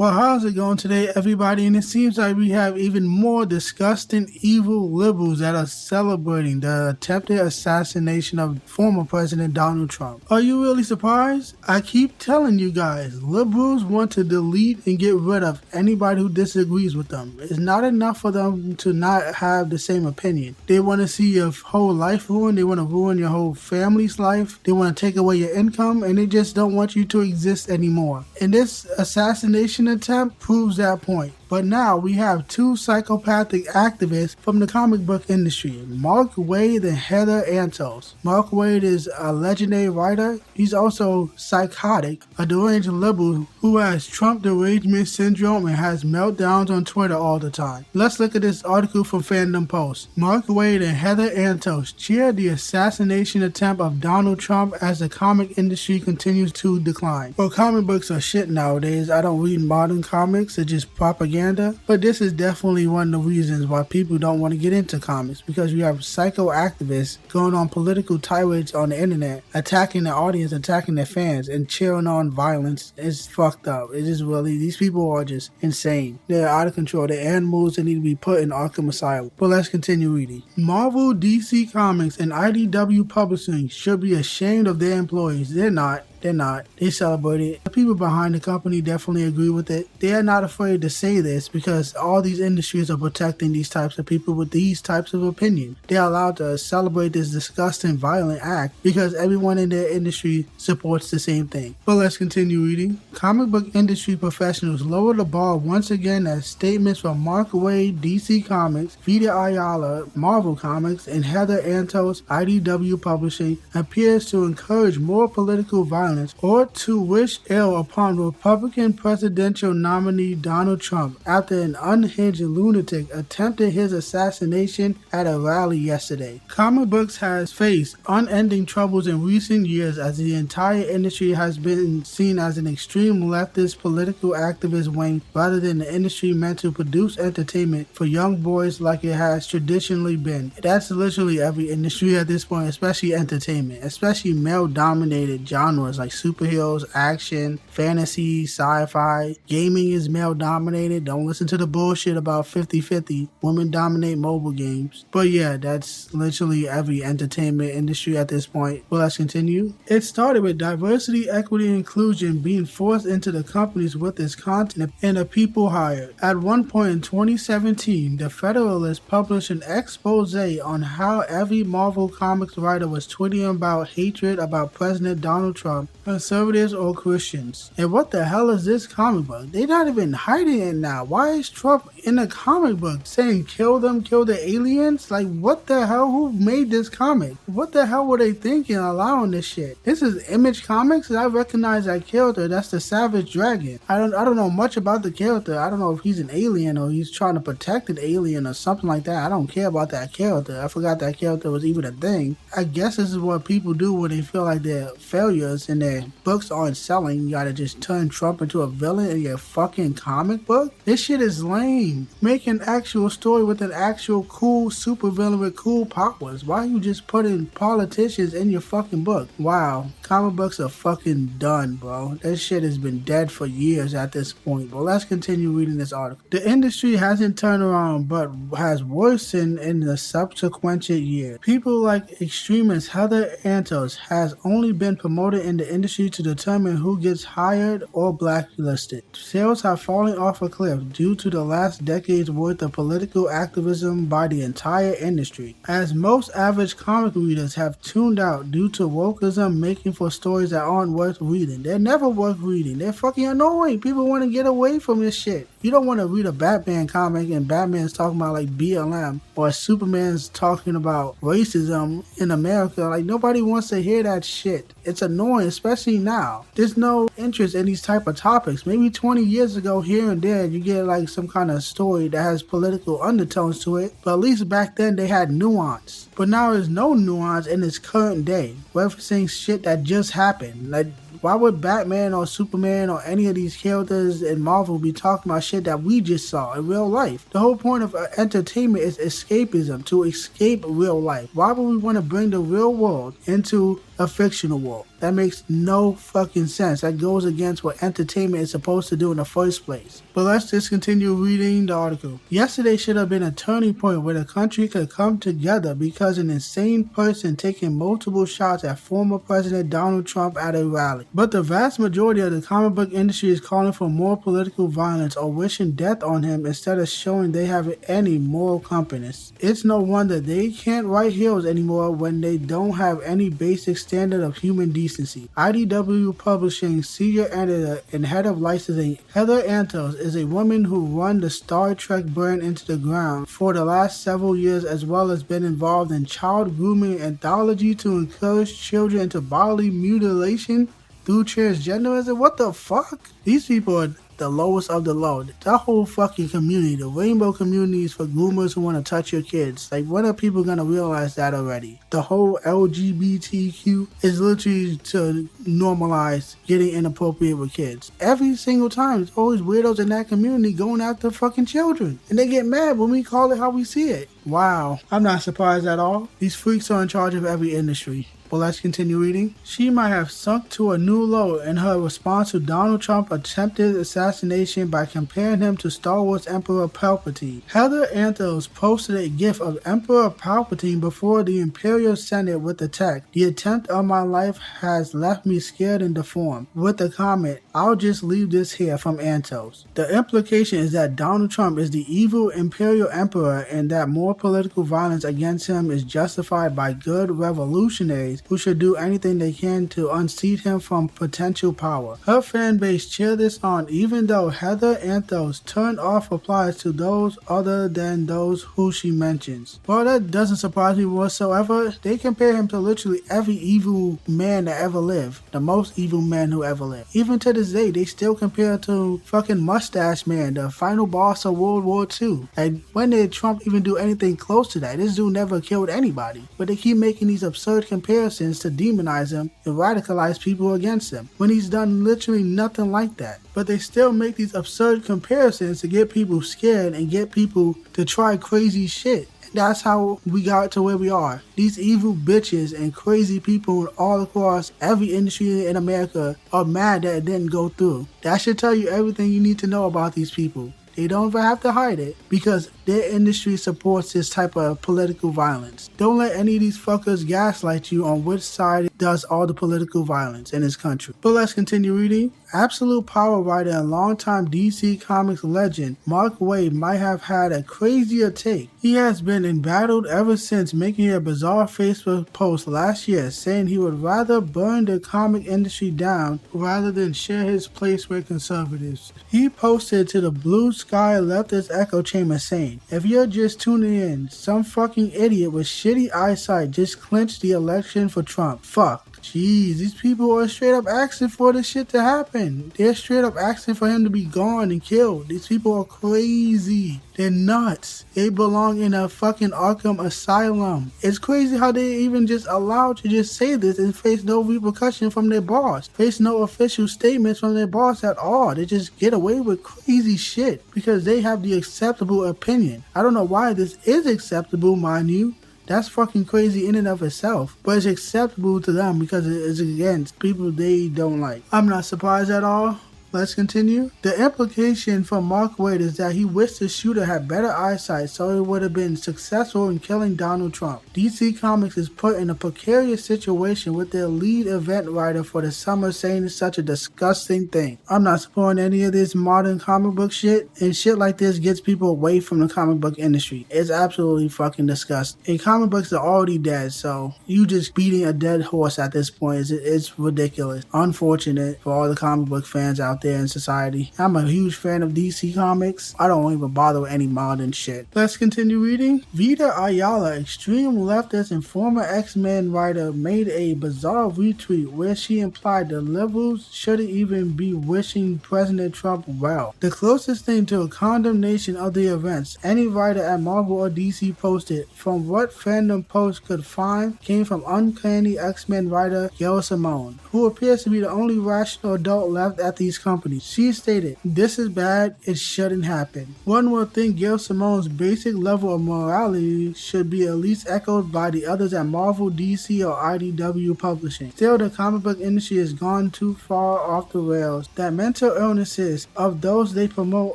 Well, how's it going today, everybody? And it seems like we have even more disgusting, evil liberals that are celebrating the attempted assassination of former President Donald Trump. Are you really surprised? I keep telling you guys, liberals want to delete and get rid of anybody who disagrees with them. It's not enough for them to not have the same opinion. They want to see your whole life ruined. They want to ruin your whole family's life. They want to take away your income, and they just don't want you to exist anymore. And this assassination attempt proves that point. But now we have two psychopathic activists from the comic book industry, Mark Waid and Heather Antos. Mark Waid is a legendary writer. He's also psychotic, a deranged liberal who has Trump derangement syndrome and has meltdowns on Twitter all the time. Let's look at this article from Fandom Post. Mark Waid and Heather Antos cheer the assassination attempt of Donald Trump as the comic industry continues to decline. Well, comic books are shit nowadays. I don't read modern comics. It's just propaganda. But this is definitely one of the reasons why people don't want to get into comics, because you have psycho activists going on political tirades on the internet, attacking their audience, attacking their fans, and cheering on violence. It's fucked up. It is really, these people are just insane. They're out of control. They're animals that need to be put in Arkham Asylum. But let's continue reading. Marvel, DC Comics, and IDW Publishing should be ashamed of their employees. They're not. They're not. They celebrate it. The people behind the company definitely agree with it. They are not afraid to say this because all these industries are protecting these types of people with these types of opinion. They are allowed to celebrate this disgusting, violent act because everyone in their industry supports the same thing. But let's continue reading. Comic book industry professionals lower the bar once again as statements from Mark Waid, DC Comics, Vita Ayala, Marvel Comics, and Heather Antos, IDW Publishing, appears to encourage more political violence or to wish ill upon Republican presidential nominee Donald Trump after an unhinged lunatic attempted his assassination at a rally yesterday. Comic books has faced unending troubles in recent years as the entire industry has been seen as an extreme leftist political activist wing rather than the industry meant to produce entertainment for young boys like it has traditionally been. That's literally every industry at this point, especially entertainment, especially male-dominated genres like superheroes, action, fantasy, sci-fi. Gaming is male dominated. Don't listen to the bullshit about 50-50. Women dominate mobile games. But yeah, that's literally every entertainment industry at this point. Well, let's continue. It started with diversity, equity, and inclusion being forced into the companies with its content and the people hired. At one point in 2017, the Federalist published an expose on how every Marvel Comics writer was tweeting about hatred about President Donald Trump, conservatives or Christians. And what the hell is this comic book? They're not even hiding it now. Why is Trump in a comic book saying kill them, kill the aliens? Like, what the hell? Who made this comic? What the hell were they thinking allowing this shit? This is Image Comics, and I recognize that character. That's the Savage Dragon. I don't know much about the character. I don't know if he's an alien or he's trying to protect an alien or something like that. I don't care about that character. I forgot that character was even a thing. I guess this is what people do when they feel like they're failures and their books aren't selling. You gotta just turn Trump into a villain in your fucking comic book? This shit is lame. Make an actual story with an actual cool super villain with cool powers. Why are you just putting politicians in your fucking book? Wow. Comic books are fucking done, bro. That shit has been dead for years at this point. But let's continue reading this article. The industry hasn't turned around but has worsened in the subsequent years. People like extremist Heather Antos has only been promoted in the industry to determine who gets hired or blacklisted. Sales have fallen off a cliff due to the last decade's worth of political activism by the entire industry, as most average comic readers have tuned out due to wokeism making for stories that aren't worth reading. They're never worth reading. They're fucking annoying. People want to get away from this shit. You don't want to read a Batman comic and Batman's talking about like BLM or Superman's talking about racism in America. Like, nobody wants to hear that shit. It's annoying, especially now. There's no interest in these type of topics. Maybe 20 years ago, here and there, you get like some kind of story that has political undertones to it. But at least back then, they had nuance. But now there's no nuance in this current day, referencing shit that just happened. Like, why would Batman or Superman or any of these characters in Marvel be talking about shit that we just saw in real life? The whole point of entertainment is escapism, to escape real life. Why would we want to bring the real world into a fictional world. That makes no fucking sense. That goes against what entertainment is supposed to do in the first place. But let's just continue reading the article. Yesterday should have been a turning point where the country could come together because an insane person taking multiple shots at former President Donald Trump at a rally. But the vast majority of the comic book industry is calling for more political violence or wishing death on him instead of showing they have any moral compass. It's no wonder they can't write heroes anymore when they don't have any basic standard of human decency. IDW Publishing senior editor and head of licensing Heather Antos is a woman who run the Star Trek brand into the ground for the last several years, as well as been involved in child grooming anthology to encourage children into bodily mutilation through transgenderism. What the fuck? These people are the lowest of the low. That whole fucking community, the rainbow community, is for groomers who want to touch your kids. Like, when are people gonna realize that already? The whole LGBTQ is literally to normalize getting inappropriate with kids. Every single time, it's always weirdos in that community going after fucking children. And they get mad when we call it how we see it. Wow. I'm not surprised at all. These freaks are in charge of every industry. But let's continue reading. She might have sunk to a new low in her response to Donald Trump's attempted assassination by comparing him to Star Wars Emperor Palpatine. Heather Anthos posted a gif of Emperor Palpatine before the Imperial Senate with the text, "The attempt of my life has left me scared and deformed," with the comment, "I'll just leave this here," from Anthos. The implication is that Donald Trump is the evil Imperial Emperor and that more political violence against him is justified by good revolutionaries who should do anything they can to unseat him from potential power. Her fan base cheer this on, even though Heather Anthos turned off replies to those other than those who she mentions. Well, that doesn't surprise me whatsoever. They compare him to literally every evil man that ever lived. The most evil man who ever lived. Even to this day, they still compare to fucking Mustache Man, the final boss of World War II. And when did Trump even do anything close to that? This dude never killed anybody. But they keep making these absurd comparisons to demonize him and radicalize people against him, when he's done literally nothing like that. But they still make these absurd comparisons to get people scared and get people to try crazy shit. That's how we got to where we are. These evil bitches and crazy people all across every industry in America are mad that it didn't go through. That should tell you everything you need to know about these people. They don't even have to hide it because their industry supports this type of political violence. Don't let any of these fuckers gaslight you on which side does all the political violence in this country. But let's continue reading. Absolute power writer and longtime DC Comics legend Mark Waid might have had a crazier take. He has been embattled ever since, making a bizarre Facebook post last year saying he would rather burn the comic industry down rather than share his place with conservatives. He posted to the Blue Sky leftist echo chamber saying, "If you're just tuning in, some fucking idiot with shitty eyesight just clinched the election for Trump. Fuck." Jeez, these people are straight up asking for this shit to happen. They're straight up asking for him to be gone and killed. These people are crazy. They're nuts. They belong in a fucking Arkham Asylum. It's crazy how they even just allowed to just say this and face no repercussion from their boss. Face no official statements from their boss at all. They just get away with crazy shit because they have the acceptable opinion. I don't know why this is acceptable, mind you. That's fucking crazy in and of itself. But it's acceptable to them because it is against people they don't like. I'm not surprised at all. Let's continue. The implication from Mark Waid is that he wished the shooter had better eyesight so he would have been successful in killing Donald Trump. DC Comics is put in a precarious situation with their lead event writer for the summer saying it's such a disgusting thing. I'm not supporting any of this modern comic book shit, and shit like this gets people away from the comic book industry. It's absolutely fucking disgusting. And comic books are already dead, so you just beating a dead horse at this point it's ridiculous. Unfortunate for all the comic book fans out there in society. I'm a huge fan of DC Comics. I don't even bother with any modern shit. Let's continue reading. Vita Ayala, extreme leftist and former X-Men writer, made a bizarre retweet where she implied the liberals shouldn't even be wishing President Trump well. The closest thing to a condemnation of the events any writer at Marvel or DC posted, from what fandom posts could find, came from Uncanny X-Men writer Gail Simone, who appears to be the only rational adult left at these companies. She stated, "This is bad, it shouldn't happen." One would think Gail Simone's basic level of morality should be at least echoed by the others at Marvel, DC, or IDW Publishing. Still, the comic book industry has gone too far off the rails. That mental illnesses of those they promote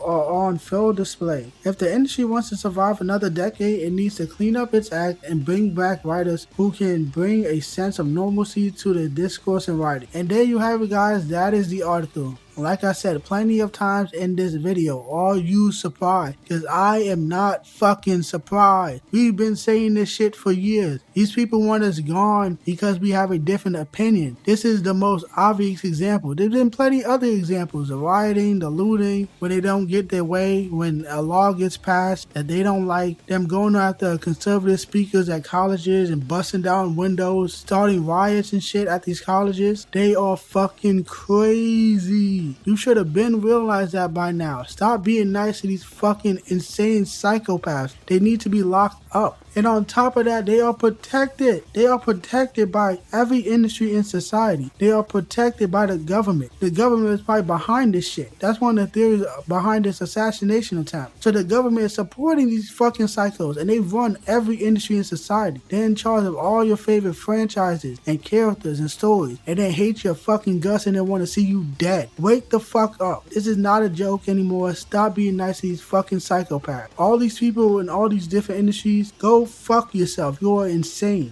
are on full display. If the industry wants to survive another decade, it needs to clean up its act and bring back writers who can bring a sense of normalcy to the discourse and writing. And there you have it, guys. That is the article. Like I said plenty of times in this video, are you surprised? Because I am not fucking surprised. We've been saying this shit for years. These people want us gone because we have a different opinion. This is the most obvious example. There's been plenty other examples. The rioting, the looting, when they don't get their way, when a law gets passed that they don't like, them going after conservative speakers at colleges and busting down windows, starting riots and shit at these colleges. They are fucking crazy. You should have been realized that by now. Stop being nice to these fucking insane psychopaths. They need to be locked up. And on top of that, they are protected. They are protected by every industry in society. They are protected by the government. The government is probably behind this shit. That's one of the theories behind this assassination attempt. So the government is supporting these fucking psychos, and they run every industry in society. They're in charge of all your favorite franchises and characters and stories, and they hate your fucking guts and they want to see you dead. Wake the fuck up. This is not a joke anymore. Stop being nice to these fucking psychopaths. All these people in all these different industries, go fuck yourself. You are insane.